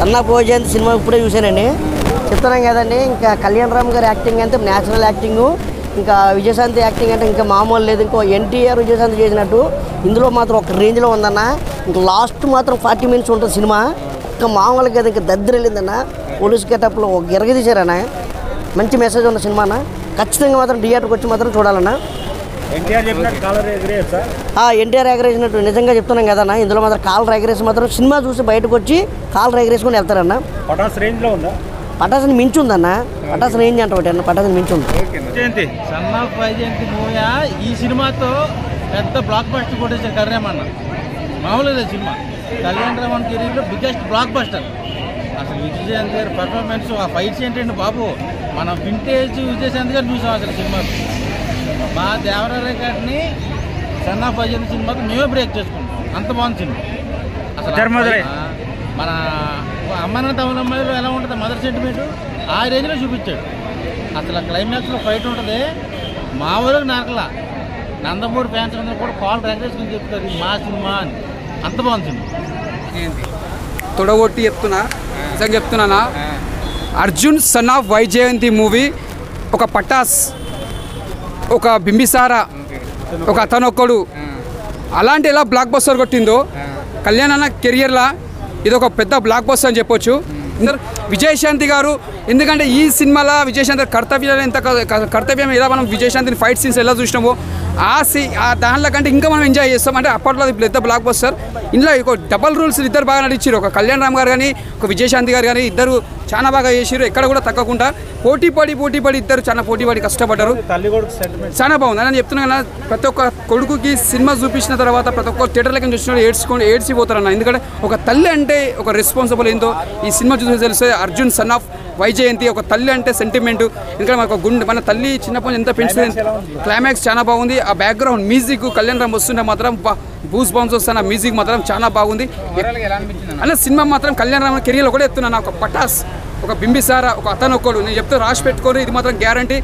సన్న భోజన్ సినిమా ఇప్పుడే చూశానండి. చెప్తున్నాం కదండి, ఇంకా కళ్యాణ్ రామ్ గారి యాక్టింగ్ అంటే న్యాచురల్ యాక్టింగు, ఇంకా విజయశాంతి యాక్టింగ్ అంటే ఇంకా మామూలు లేదు. ఇంకో ఎన్టీఆర్ విజయశాంతి చేసినట్టు ఇందులో మాత్రం ఒక రేంజ్లో ఉందన్న. ఇంకా లాస్ట్ మాత్రం 40 మినిట్స్ ఉంటుంది సినిమా. ఇంకా మామూలుగా కదా ఇంకా దద్దరు వెళ్ళిందన్న. పోలీస్ గెటప్లో ఒక గిరగదీశారన్న. మంచి మెసేజ్ ఉన్న సినిమా అన్న. ఖచ్చితంగా మాత్రం థియేటర్కి వచ్చి మాత్రం చూడాలన్న. ఎన్టీఆర్ ఎగరేసినట్టు నిజంగా చెప్తున్నాం కదన్న. ఇందులో మాత్రం కాలర్ ఎగరేసి మాత్రం సినిమా చూసి బయటకు వచ్చి కాలర్ ఎగరేసుకొని వెళ్తారన్న. పటాస్ రేంజ్లో ఉందా? పటాసుని మించి ఉందన్న. పటాసు రేంజ్ అంటే ఒకటి అన్న, పటాసుని మించి ఉంది. సన్ ఆఫ్ వైజయంతి మూవీ ఈ సినిమాతో పెద్ద బ్లాక్ బస్టర్ కొట్టేసారు కళ్యాణ్. మామూలుగా సినిమా కళ్యాణ్ రామన్ కెరీర్లో బిగ్గెస్ట్ బ్లాక్ బస్టర్. అసలు విజయశాంతి గారి పర్ఫార్మెన్స్, ఆ ఫైట్స్ ఏంటండి బాబు, మనం వింటేజ్ విజయశాంతి గారు చూసాం అసలు సినిమా. మా దేవరాయ గారిని సన్ ఆఫ్ వైజయంతి సినిమాతో మేమే బ్రేక్ చేసుకుంటాం. అంత బాగుంది సినిమా అసలు. మన అమ్మన తమిళమ్మాయిలో ఎలా ఉంటుంది మదర్ సెంటిమెంట్, ఆ రేంజ్లో చూపించాడు. అసలు క్లైమాక్స్లో ఫైట్ ఉంటుంది మామూలుగా నరకలా. నందమూరి ఫ్యాన్స్ అందరూ కూడా కాల్ రెగ్రేసుకుని చెప్తారు మా సినిమా అని. అంత బాగుంది సినిమా. తొడగొట్టి చెప్తున్నానా, Arjun son of Vyjayanthi movie ఒక పటాస్, ఒక బింబిసారా, ఒక అతనొక్కడు అలాంటి ఎలా బ్లాక్ బస్టర్ కొట్టిందో కళ్యాణ్ అన్న కెరియర్లా ఇది ఒక పెద్ద బ్లాక్ బస్టర్ అని చెప్పొచ్చు. విజయశాంతి గారు, ఎందుకంటే ఈ సినిమాలో విజయశాంతి కర్తవ్యం ఎలా మనం విజయశాంతిని ఫైట్ సీన్స్ ఎలా చూసినామో ఆ దానిలో కంటే ఇంకా మనం ఎంజాయ్ చేస్తాం. అంటే అప్పట్లో పెద్ద బ్లాక్ బస్టర్. ఇందులో ఒక డబల్ రూల్స్ ఇద్దరు బాగా నడిచారు. ఒక కళ్యాణ్ రామ్ గారు కానీ ఒక విజయశాంతి గారు కానీ ఇద్దరు చాలా బాగా చేసారు. ఎక్కడ కూడా తగ్గకుండా పోటీపడి ఇద్దరు చాలా పోటీపడి కష్టపడ్డారు. చాలా బాగుంది అని చెప్తున్నాను కదా. ప్రతి ఒక్క కొడుకుకి సినిమా చూపించిన తర్వాత ప్రతి ఒక్క థియేటర్లకి చూసినప్పుడు ఏడ్చిపోతారన్న. ఎందుకంటే ఒక తల్లి అంటే ఒక రెస్పాన్సిబుల్ ఏందో ఈ సినిమా చూసి తెలుస్తుంది. అర్జున్ సన్ ఆఫ్ వైజయంతి ఒక తల్లి అంటే సెంటిమెంట్. ఎందుకంటే మనకు మన తల్లి చిన్నప్పటి నుంచి ఎంత పెంచుతుంది. క్లైమాక్స్ చాలా బాగుంది. ఆ బ్యాక్గ్రౌండ్ మ్యూజిక్ కళ్యాణ్ రామ్ వస్తుంటే మాత్రం బూస్ బాంబ్స్ వస్తున్న మ్యూజిక్ మాత్రం చాలా బాగుంది అన్న. సినిమా మాత్రం కళ్యాణ్ రామ్ కెరియర్లో కూడా చెప్తున్నాను, ఒక పటాస్, ఒక బింబిసారా, ఒక అతనొక్కడు నేను చెప్తే రాసి పెట్టుకోరు. ఇది మాత్రం గ్యారంటీ.